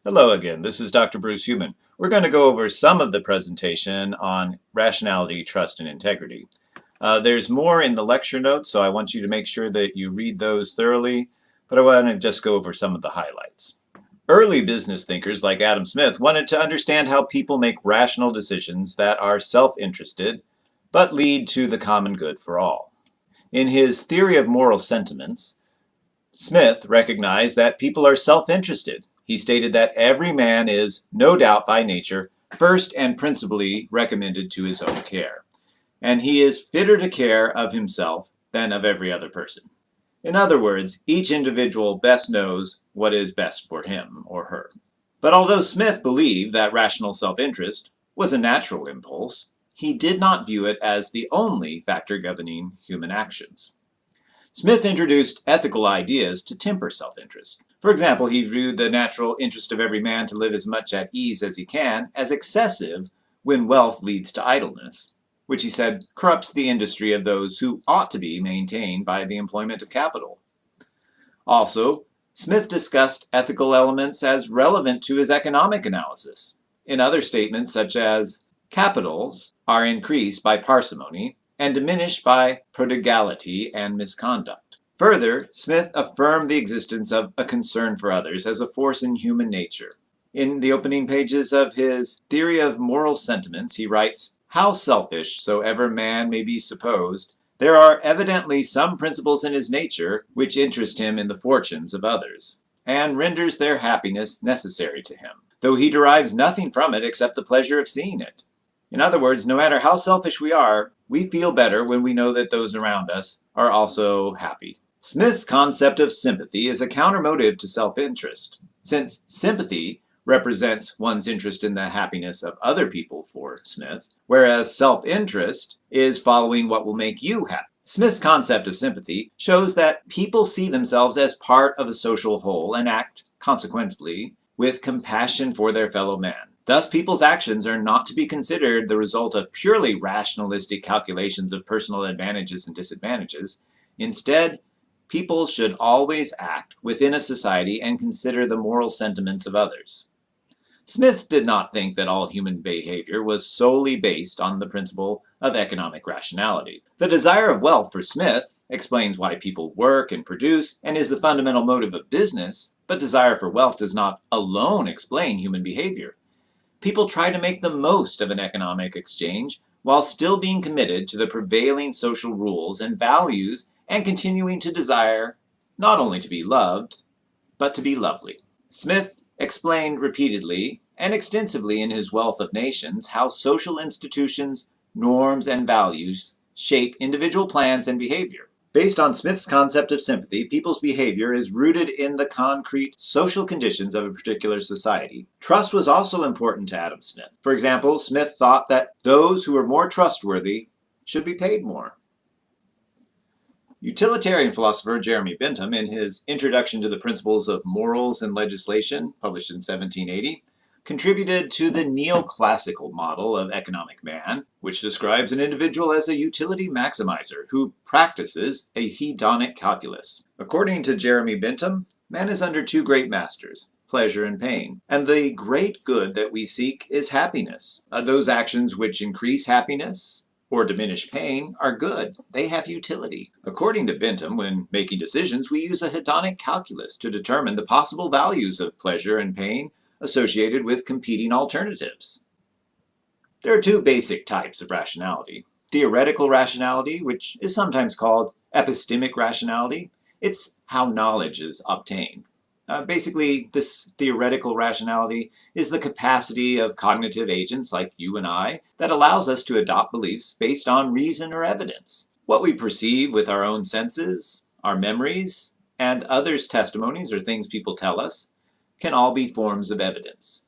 Hello again, this is Dr. Bruce Huhmann. We're going to go over some of the presentation on rationality, trust, and integrity. There's more in the lecture notes, so I want you to make sure that you read those thoroughly, but I want to just go over some of the highlights. Early business thinkers like Adam Smith wanted to understand how people make rational decisions that are self-interested, but lead to the common good for all. In his theory of moral sentiments, Smith recognized that people are self-interested. He stated that every man is, no doubt by nature, first and principally recommended to his own care, and he is fitter to care of himself than of every other person. In other words, each individual best knows what is best for him or her. But although Smith believed that rational self-interest was a natural impulse, he did not view it as the only factor governing human actions. Smith introduced ethical ideas to temper self-interest. For example, he viewed the natural interest of every man to live as much at ease as he can as excessive when wealth leads to idleness, which he said corrupts the industry of those who ought to be maintained by the employment of capital. Also, Smith discussed ethical elements as relevant to his economic analysis. In other statements such as, capitals are increased by parsimony, and diminished by prodigality and misconduct. Further, Smith affirmed the existence of a concern for others as a force in human nature. In the opening pages of his Theory of Moral Sentiments, he writes, "How selfish soever man may be supposed, there are evidently some principles in his nature which interest him in the fortunes of others, and renders their happiness necessary to him, though he derives nothing from it except the pleasure of seeing it." In other words, no matter how selfish we are, we feel better when we know that those around us are also happy. Smith's concept of sympathy is a countermotive to self-interest. Since sympathy represents one's interest in the happiness of other people for Smith, whereas self-interest is following what will make you happy. Smith's concept of sympathy shows that people see themselves as part of a social whole and act, consequently, with compassion for their fellow man. Thus, people's actions are not to be considered the result of purely rationalistic calculations of personal advantages and disadvantages. Instead, people should always act within a society and consider the moral sentiments of others. Smith did not think that all human behavior was solely based on the principle of economic rationality. The desire of wealth for Smith explains why people work and produce and is the fundamental motive of business, but desire for wealth does not alone explain human behavior. People try to make the most of an economic exchange while still being committed to the prevailing social rules and values and continuing to desire not only to be loved, but to be lovely. Smith explained repeatedly and extensively in his Wealth of Nations how social institutions, norms, and values shape individual plans and behavior. Based on Smith's concept of sympathy, people's behavior is rooted in the concrete social conditions of a particular society. Trust was also important to Adam Smith. For example, Smith thought that those who were more trustworthy should be paid more. Utilitarian philosopher Jeremy Bentham, in his Introduction to the Principles of Morals and Legislation, published in 1780, contributed to the neoclassical model of economic man, which describes an individual as a utility maximizer who practices a hedonic calculus. According to Jeremy Bentham, man is under two great masters, pleasure and pain, and the great good that we seek is happiness. Those actions which increase happiness or diminish pain are good. They have utility. According to Bentham, when making decisions, we use a hedonic calculus to determine the possible values of pleasure and pain associated with competing alternatives. There are two basic types of rationality. Theoretical rationality, which is sometimes called epistemic rationality. It's how knowledge is obtained. Basically, this theoretical rationality is the capacity of cognitive agents like you and I that allows us to adopt beliefs based on reason or evidence. What we perceive with our own senses, our memories, and others' testimonies or things people tell us can all be forms of evidence.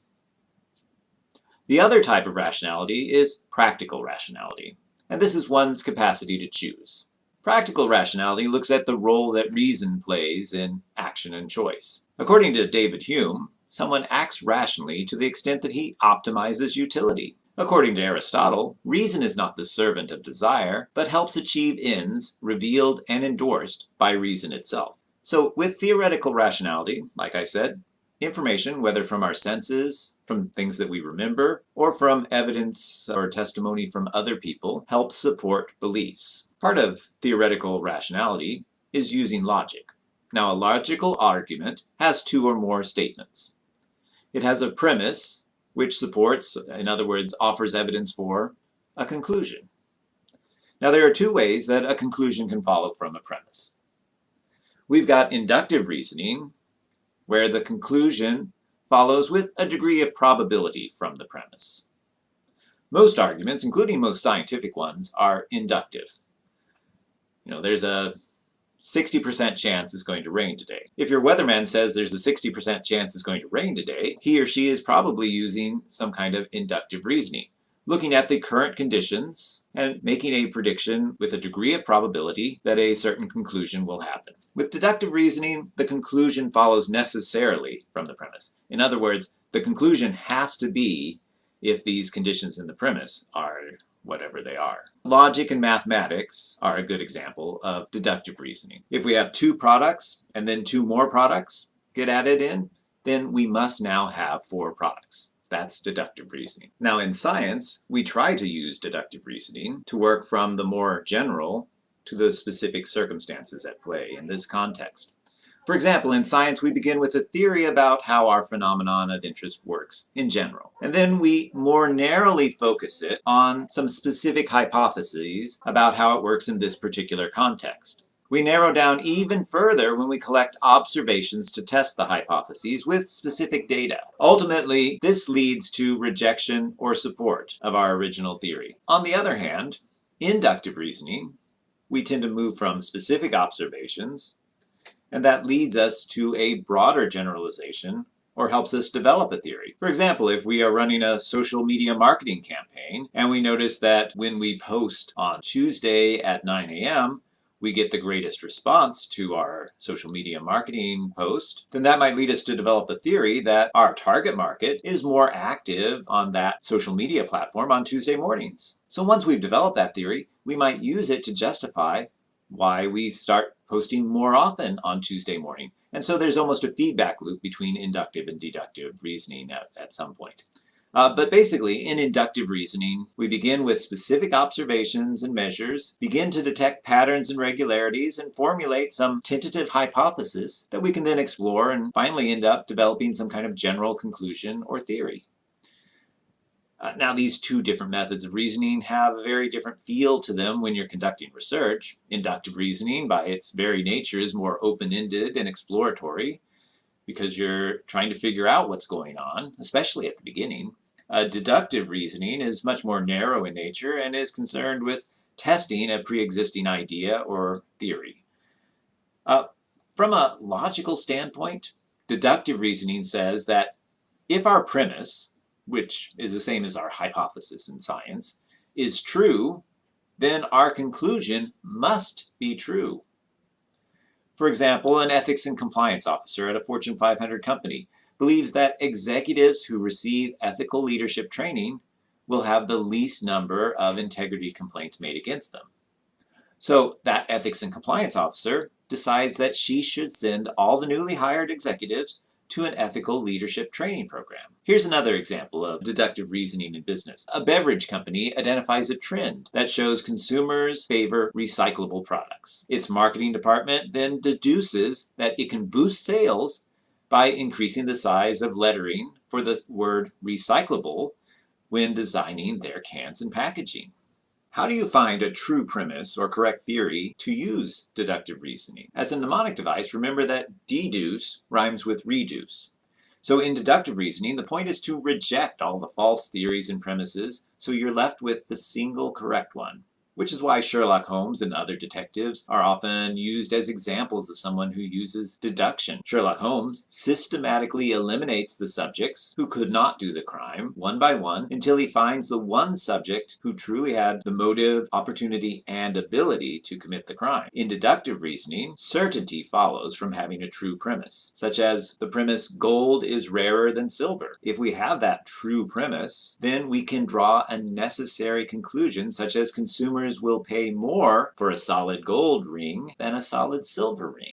The other type of rationality is practical rationality, and this is one's capacity to choose. Practical rationality looks at the role that reason plays in action and choice. According to David Hume, someone acts rationally to the extent that he optimizes utility. According to Aristotle, reason is not the servant of desire, but helps achieve ends revealed and endorsed by reason itself. So with theoretical rationality, like I said, Information, whether from our senses, from things that we remember, or from evidence or testimony from other people, helps support beliefs. Part of theoretical rationality is using logic. Now, a logical argument has two or more statements. It has a premise, which supports, in other words, offers evidence for a conclusion. Now, there are two ways that a conclusion can follow from a premise. We've got inductive reasoning, where the conclusion follows with a degree of probability from the premise. Most arguments, including most scientific ones, are inductive. There's a 60% chance it's going to rain today. If your weatherman says there's a 60% chance it's going to rain today, he or she is probably using some kind of inductive reasoning, looking at the current conditions and making a prediction with a degree of probability that a certain conclusion will happen. With deductive reasoning, the conclusion follows necessarily from the premise. In other words, the conclusion has to be if these conditions in the premise are whatever they are. Logic and mathematics are a good example of deductive reasoning. If we have two products and then two more products get added in, then we must now have four products. That's deductive reasoning. Now, in science, we try to use deductive reasoning to work from the more general to the specific circumstances at play in this context. For example, in science, we begin with a theory about how our phenomenon of interest works in general. And then we more narrowly focus it on some specific hypotheses about how it works in this particular context. We narrow down even further when we collect observations to test the hypotheses with specific data. Ultimately, this leads to rejection or support of our original theory. On the other hand, inductive reasoning, we tend to move from specific observations, and that leads us to a broader generalization or helps us develop a theory. For example, if we are running a social media marketing campaign and we notice that when we post on Tuesday at 9 a.m., we get the greatest response to our social media marketing post, then that might lead us to develop a theory that our target market is more active on that social media platform on Tuesday mornings. So once we've developed that theory, we might use it to justify why we start posting more often on Tuesday morning. And so there's almost a feedback loop between inductive and deductive reasoning at some point. But basically, in inductive reasoning, we begin with specific observations and measures, begin to detect patterns and regularities, and formulate some tentative hypothesis that we can then explore and finally end up developing some kind of general conclusion or theory. Now, these two different methods of reasoning have a very different feel to them when you're conducting research. Inductive reasoning, by its very nature, is more open-ended and exploratory because you're trying to figure out what's going on, especially at the beginning. Deductive reasoning is much more narrow in nature and is concerned with testing a pre-existing idea or theory. From a logical standpoint, deductive reasoning says that if our premise, which is the same as our hypothesis in science, is true, then our conclusion must be true. For example, an ethics and compliance officer at a Fortune 500 company believes that executives who receive ethical leadership training will have the least number of integrity complaints made against them. So that ethics and compliance officer decides that she should send all the newly hired executives to an ethical leadership training program. Here's another example of deductive reasoning in business. A beverage company identifies a trend that shows consumers favor recyclable products. Its marketing department then deduces that it can boost sales by increasing the size of lettering for the word recyclable when designing their cans and packaging. How do you find a true premise or correct theory to use deductive reasoning? As a mnemonic device, remember that deduce rhymes with reduce. So in deductive reasoning, the point is to reject all the false theories and premises so you're left with the single correct one, which is why Sherlock Holmes and other detectives are often used as examples of someone who uses deduction. Sherlock Holmes systematically eliminates the subjects who could not do the crime, one by one, until he finds the one subject who truly had the motive, opportunity, and ability to commit the crime. In deductive reasoning, certainty follows from having a true premise, such as the premise, gold is rarer than silver. If we have that true premise, then we can draw a necessary conclusion, such as consumers will pay more for a solid gold ring than a solid silver ring.